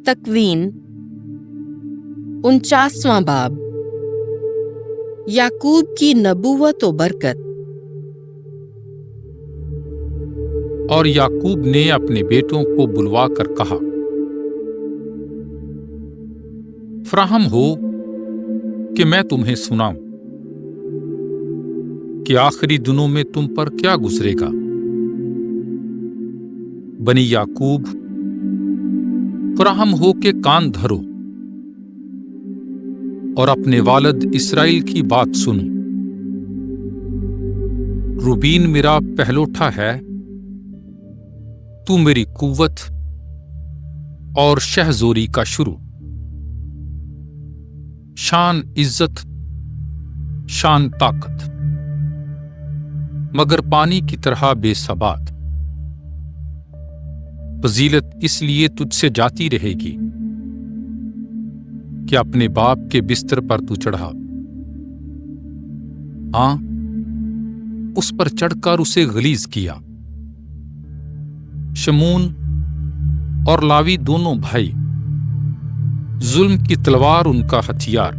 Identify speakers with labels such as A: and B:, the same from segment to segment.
A: تکوین 49واں باب۔ یعقوب کی نبوت و برکت۔
B: اور یعقوب نے اپنے بیٹوں کو بلوا کر کہا، فراہم ہو کہ میں تمہیں سناؤں کہ آخری دنوں میں تم پر کیا گزرے گا۔ بنی یعقوب، فراہم ہو کے کان دھرو اور اپنے والد اسرائیل کی بات سنو۔ روبین میرا پہلوٹھا ہے، تو میری قوت اور شہزوری کا شروع، شان عزت، شان طاقت، مگر پانی کی طرح بے ثبات۔ فضیلت اس لیے تجھ سے جاتی رہے گی کہ اپنے باپ کے بستر پر تو چڑھا، ہاں اس پر چڑھ کر اسے غلیظ کیا۔ شمون اور لاوی دونوں بھائی، ظلم کی تلوار ان کا ہتھیار۔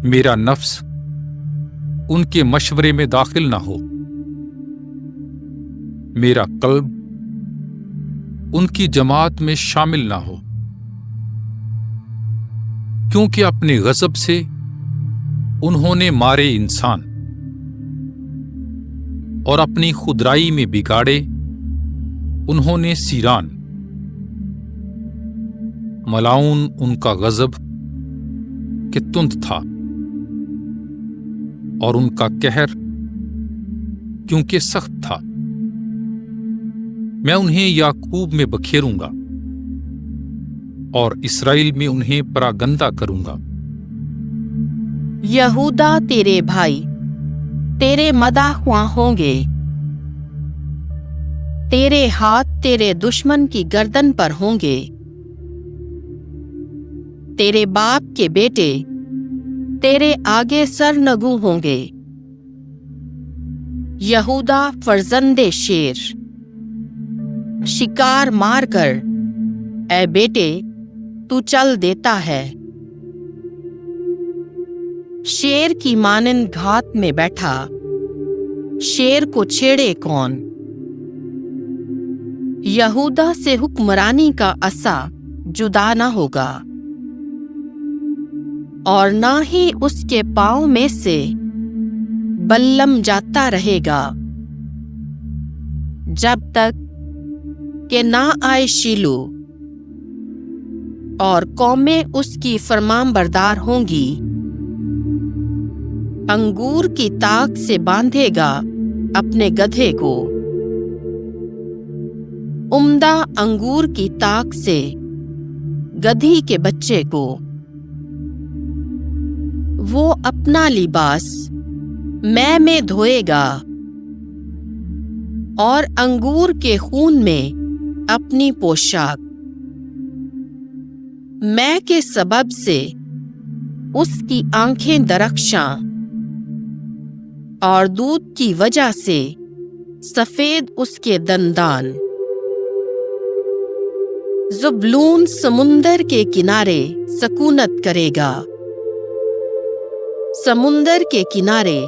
B: میرا نفس ان کے مشورے میں داخل نہ ہو، میرا قلب ان کی جماعت میں شامل نہ ہو، کیونکہ اپنے غضب سے انہوں نے مارے انسان اور اپنی خودرائی میں بگاڑے انہوں نے سیران۔ ملاؤن ان کا غضب کہ تند تھا، اور ان کا قہر کیونکہ سخت تھا۔ میں انہیں یعقوب میں بکھیروں گا اور اسرائیل میں انہیں پراگندہ کروں گا۔
A: یہودا تیرے بھائی تیرے مداح خواں ہوں گے، تیرے ہاتھ تیرے دشمن کی گردن پر ہوں گے۔ تیرے باپ کے بیٹے تیرے آگے سرنگوں ہوں گے۔ یہودا فرزند شیر، شکار مار کر اے بیٹے تو چل دیتا ہے۔ شیر کی مانند گھات میں بیٹھا، شیر کو چھیڑے کون؟ یہودا سے حکمرانی کا عصا جدا نہ ہوگا، اور نہ ہی اس کے پاؤں میں سے بلم جاتا رہے گا، جب تک کہ نہ آئے شیلو اور قومیں اس کی فرمان بردار ہوں گی۔ انگور کی تاک سے باندھے گا اپنے گدھے کو، عمدہ انگور کی تاک سے گدھی کے بچے کو۔ وہ اپنا لباس میں دھوئے گا اور انگور کے خون میں اپنی پوشاک۔ میں کے سبب سے اس کی آنکھیں درخشاں، اور دودھ کی وجہ سے سفید اس کے دندان۔ زبلون سمندر کے کنارے سکونت کرے گا، سمندر کے کنارے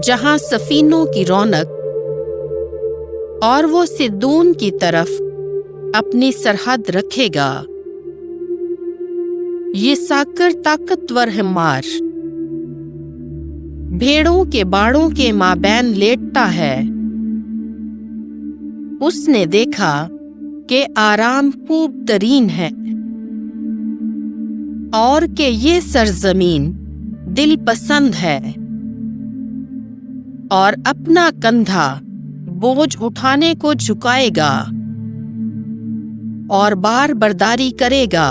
A: جہاں سفینوں کی رونق، اور وہ سدون کی طرف اپنی سرحد رکھے گا۔ یہ ساکر طاقتور حمار بھیڑوں کے باڑوں کے مابین لیٹتا ہے۔ اس نے دیکھا کہ آرام خوب ترین ہے، اور کہ یہ سرزمین دل پسند ہے، اور اپنا کندھا بوجھ اٹھانے کو جھکائے گا اور بار برداری کرے گا۔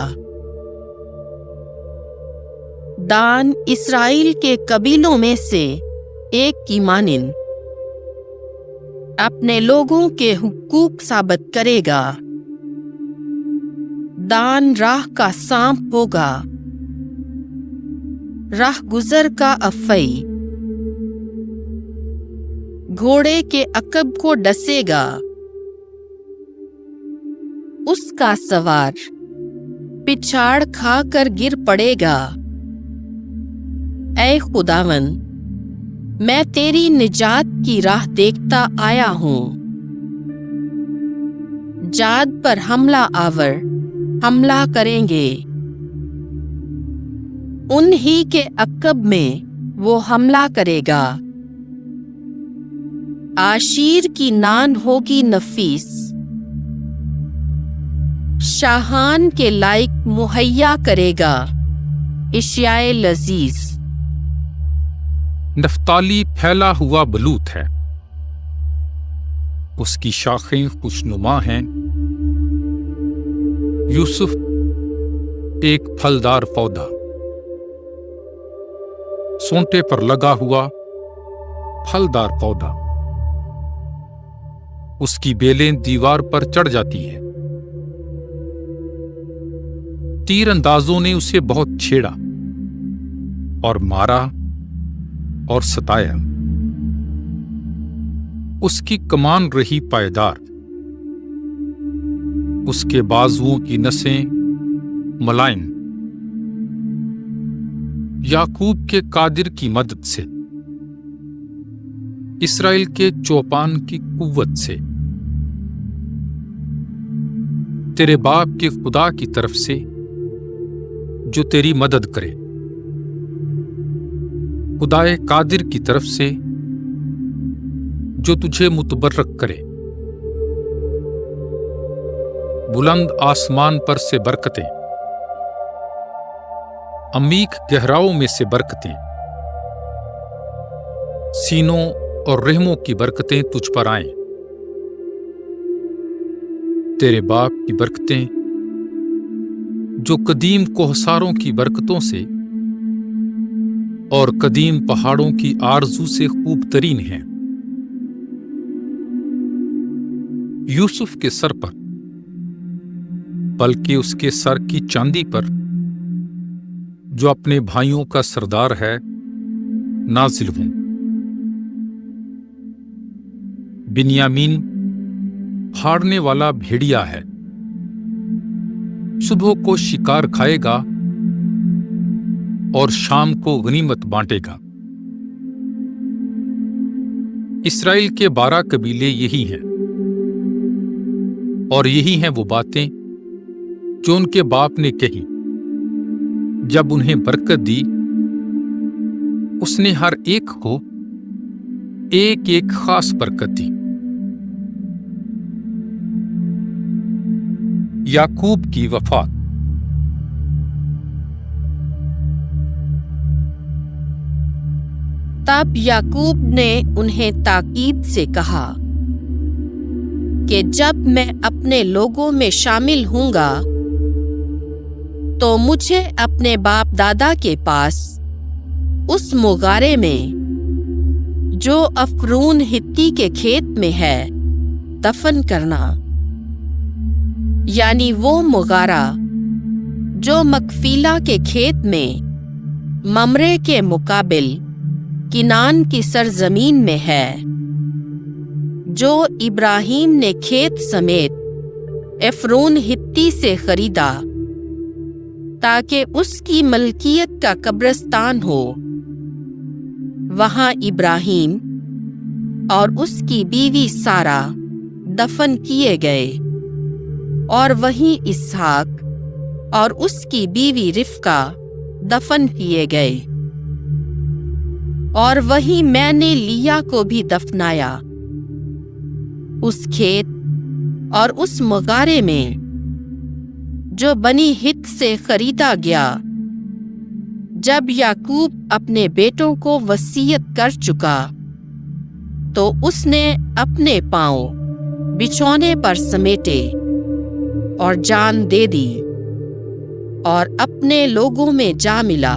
A: دان اسرائیل کے قبیلوں میں سے ایک کی مانند اپنے لوگوں کے حقوق ثابت کرے گا۔ دان راہ کا سانپ ہوگا، راہ گزر کا افعی، گھوڑے کے عقب کو ڈسے گا۔ اس کا سوار پچھاڑ کھا کر گر پڑے گا۔ اے خداوند، میں تیری نجات کی راہ دیکھتا آیا ہوں۔ جاد پر حملہ آور حملہ کریں گے، انہی کے عقب میں وہ حملہ کرے گا۔ عاشیر کی نان ہوگی نفیس، شاہان کے لائق مہیا کرے گا اشیائے لذیذ۔
B: نفتالی پھیلا ہوا بلوط ہے، اس کی شاخیں خوشنما ہیں۔ یوسف ایک پھلدار پودا، سونٹے پر لگا ہوا پھلدار پودا، اس کی بیلیں دیوار پر چڑھ جاتی ہیں۔ تیر اندازوں نے اسے بہت چھیڑا اور مارا اور ستایا، اس کی کمان رہی پائیدار، اس کے بازوؤں کی نسیں ملائم۔ یعقوب کے قادر کی مدد سے، اسرائیل کے چوپان کی قوت سے، تیرے باپ کے خدا کی طرف سے جو تیری مدد کرے، خدائے قادر کی طرف سے جو تجھے متبرک کرے۔ بلند آسمان پر سے برکتیں، عمیق گہراؤں میں سے برکتیں، سینوں اور رحموں کی برکتیں تجھ پر آئیں۔ تیرے باپ کی برکتیں جو قدیم کوہساروں کی برکتوں سے اور قدیم پہاڑوں کی آرزو سے خوب ترین ہیں۔ یوسف کے سر پر، بلکہ اس کے سر کی چاندی پر جو اپنے بھائیوں کا سردار ہے نازل ہوں۔ بنیامین پھاڑنے والا بھیڑیا ہے، صبح کو شکار کھائے گا اور شام کو غنیمت بانٹے گا۔ اسرائیل کے 12 قبیلے یہی ہیں، اور یہی ہیں وہ باتیں جو ان کے باپ نے کہی۔ جب انہیں برکت دی، اس نے ہر ایک کو ایک ایک خاص برکت دی۔ یعقوب کی وفات۔
A: تب یعقوب نے انہیں تاکید سے کہا کہ جب میں اپنے لوگوں میں شامل ہوں گا تو مجھے اپنے باپ دادا کے پاس اس مغارے میں جو افرون ہتی کے کھیت میں ہے دفن کرنا، یعنی وہ مغارہ جو مکفیلا کے کھیت میں ممرے کے مقابل کنان کی سرزمین میں ہے، جو ابراہیم نے کھیت سمیت افرون ہتی سے خریدا تاکہ اس کی ملکیت کا قبرستان ہو۔ وہاں ابراہیم اور اس کی بیوی سارہ دفن کیے گئے، اور وہیں اسحاق اور اس کی بیوی رفقہ دفن کیے گئے، اور وہیں میں نے لیا کو بھی دفنایا، اس کھیت اور اس مغارے میں جو بنی ہت سے خریدا گیا۔ جب یعقوب اپنے بیٹوں کو وصیت کر چکا تو اس نے اپنے پاؤں بچھونے پر سمیٹے اور جان دے دی، اور اپنے لوگوں میں جا ملا۔